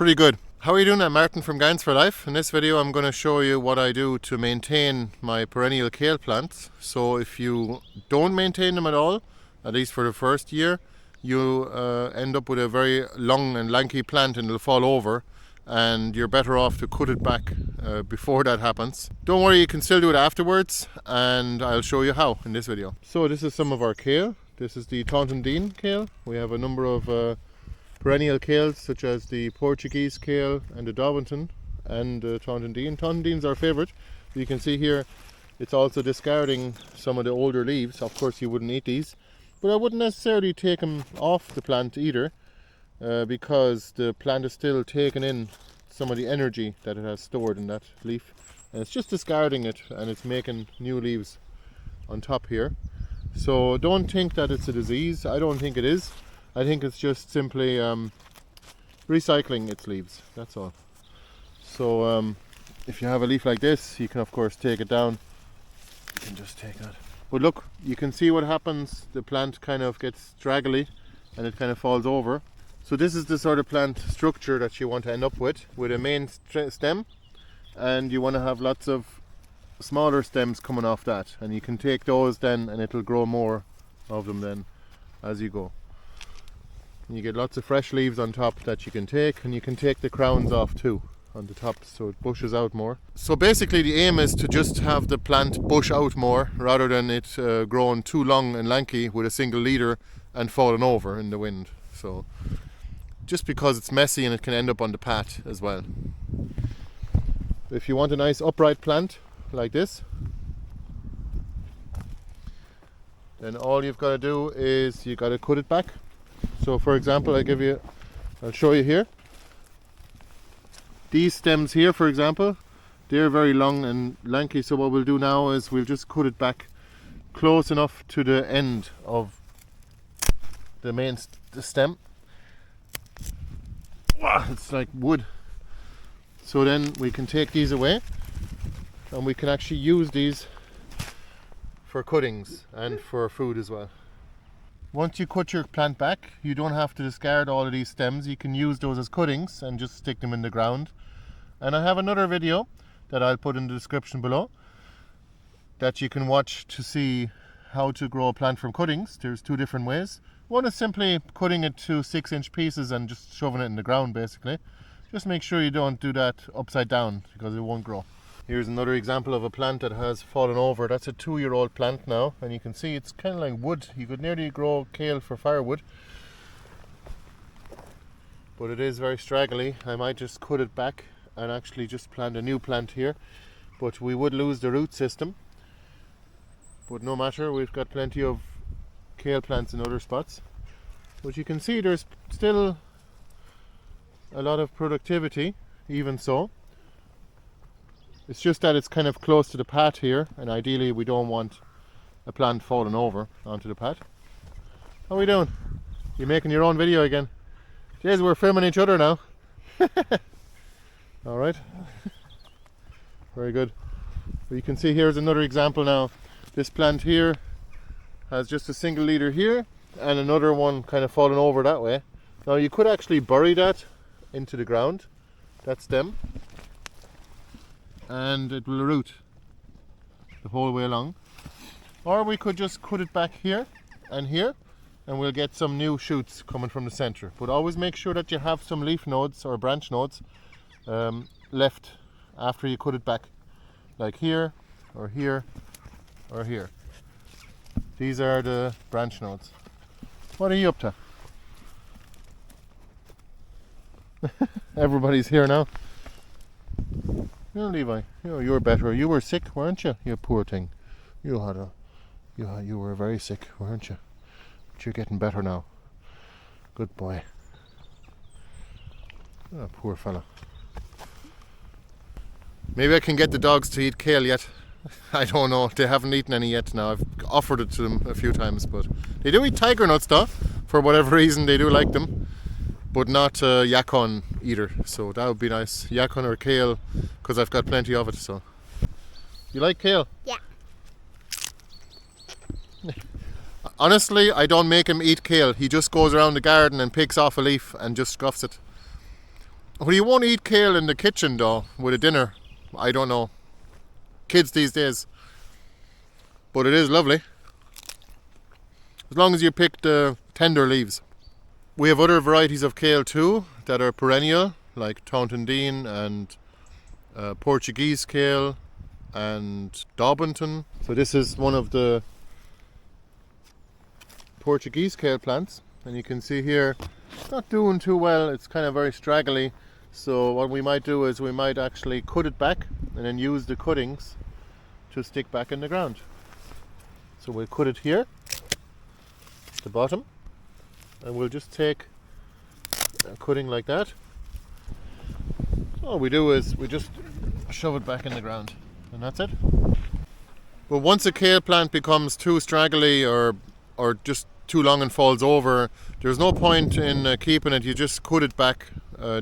pretty good. How are you doing? I'm Martin from Gardens for Life. In this video I'm going to show you what I do to maintain my perennial kale plants. So if you don't maintain them at all, at least for the first year, you end up with a very long and lanky plant and it'll fall over, and you're better off to cut it back before that happens. Don't worry, you can still do it afterwards, and I'll show you how in this video. So this is some of our kale. This is the Taunton Dean kale. We have a number of perennial kales such as the Portuguese kale and the Dovington and the Taunton Dean. Taunton Dean's our favourite. You can see here it's also discarding some of the older leaves. Of course you wouldn't eat these, but I wouldn't necessarily take them off the plant either, because the plant is still taking in some of the energy that it has stored in that leaf, and it's just discarding it and it's making new leaves on top here. So don't think that it's a disease. I don't think it is. I think it's just simply recycling its leaves, that's all. So if you have a leaf like this, you can of course take it down. You can just take that. But look, you can see what happens. The plant kind of gets straggly and it kind of falls over. So this is the sort of plant structure that you want to end up with a main stem, and you want to have lots of smaller stems coming off that, and you can take those then and it'll grow more of them then as you go. And you get lots of fresh leaves on top that you can take, and you can take the crowns off too on the top so it bushes out more. So basically the aim is to just have the plant bush out more rather than it growing too long and lanky with a single leader and falling over in the wind. So just because it's messy and it can end up on the path as well. If you want a nice upright plant like this, then all you've got to do is you got to cut it back. So for example, I'll show you here. These stems here, for example, they're very long and lanky, so what we'll do now is we'll just cut it back close enough to the end of the main stem. Wow, it's like wood. So then we can take these away and we can actually use these for cuttings and for food as well. Once you cut your plant back, you don't have to discard all of these stems. You can use those as cuttings and just stick them in the ground. And I have another video that I'll put in the description below that you can watch to see how to grow a plant from cuttings. There's two different ways. One is simply cutting it to 6-inch pieces and just shoving it in the ground basically. Just make sure you don't do that upside down because it won't grow. Here's another example of a plant that has fallen over. That's a 2-year-old plant now, and you can see it's kind of like wood. You could nearly grow kale for firewood, but it is very straggly. I might just cut it back and actually just plant a new plant here, but we would lose the root system. But no matter, we've got plenty of kale plants in other spots. But you can see there's still a lot of productivity, even so. It's just that it's kind of close to the path here, and ideally we don't want a plant falling over onto the path. How are we doing? You're making your own video again. Jeez, we're filming each other now. Alright. Very good. Well, you can see here's another example now. This plant here has just a single leader here and another one kind of falling over that way. Now you could actually bury that into the ground, that stem, and it will root the whole way along. Or we could just cut it back here, and we'll get some new shoots coming from the center. But always make sure that you have some leaf nodes or branch nodes left after you cut it back, like here or here or here. These are the branch nodes. What are you up to? Everybody's here now. Levi, you're better. You were sick, weren't you? You poor thing. You were very sick, weren't you? But you're getting better now. Good boy. Oh, poor fella. Maybe I can get the dogs to eat kale yet. I don't know. They haven't eaten any yet now. I've offered it to them a few times, but they do eat tiger nuts though. For whatever reason, they do like them. But not yacon either, so that would be nice. Yacon or kale, because I've got plenty of it. So, you like kale? Yeah. Honestly, I don't make him eat kale. He just goes around the garden and picks off a leaf and just scuffs it. Well, you won't eat kale in the kitchen though, with a dinner. I don't know. Kids these days. But it is lovely. As long as you pick the tender leaves. We have other varieties of kale too that are perennial, like Taunton Dean and Portuguese kale and Daubenton. So this is one of the Portuguese kale plants, and you can see here it's not doing too well. It's kind of very straggly. So what we might do is we might actually cut it back and then use the cuttings to stick back in the ground. So we'll cut it here, the bottom, and we'll just take a cutting like that. All we do is we just shove it back in the ground, and that's it. But once a kale plant becomes too straggly or just too long and falls over, there's no point in keeping it. You just cut it back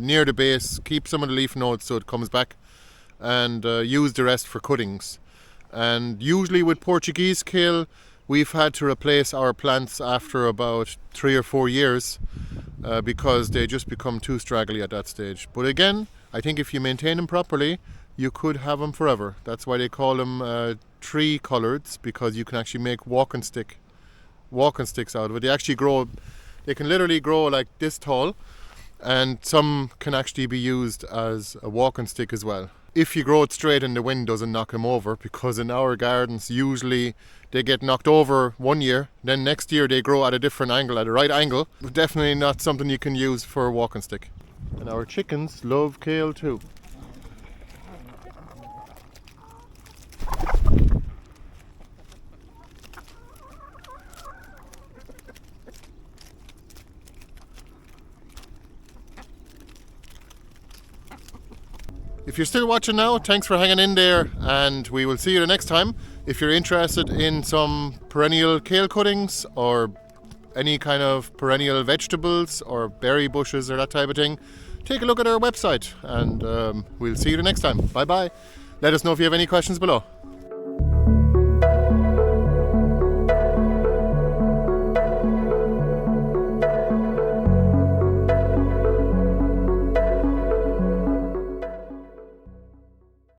near the base, keep some of the leaf nodes so it comes back, and use the rest for cuttings. And usually with Portuguese kale, we've had to replace our plants after about 3 or 4 years because they just become too straggly at that stage. But again, I think if you maintain them properly, you could have them forever. That's why they call them tree collards, because you can actually make walking sticks out of it. They actually grow, they can literally grow like this tall, and some can actually be used as a walking stick as well. If you grow it straight and the wind doesn't knock them over, because in our gardens usually they get knocked over one year, then next year they grow at a different angle, at a right angle. But definitely not something you can use for a walking stick. And our chickens love kale too. If you're still watching now, thanks for hanging in there, and we will see you the next time. If you're interested in some perennial kale cuttings or any kind of perennial vegetables or berry bushes or that type of thing, take a look at our website, and we'll see you the next time. Bye bye. Let us know if you have any questions below.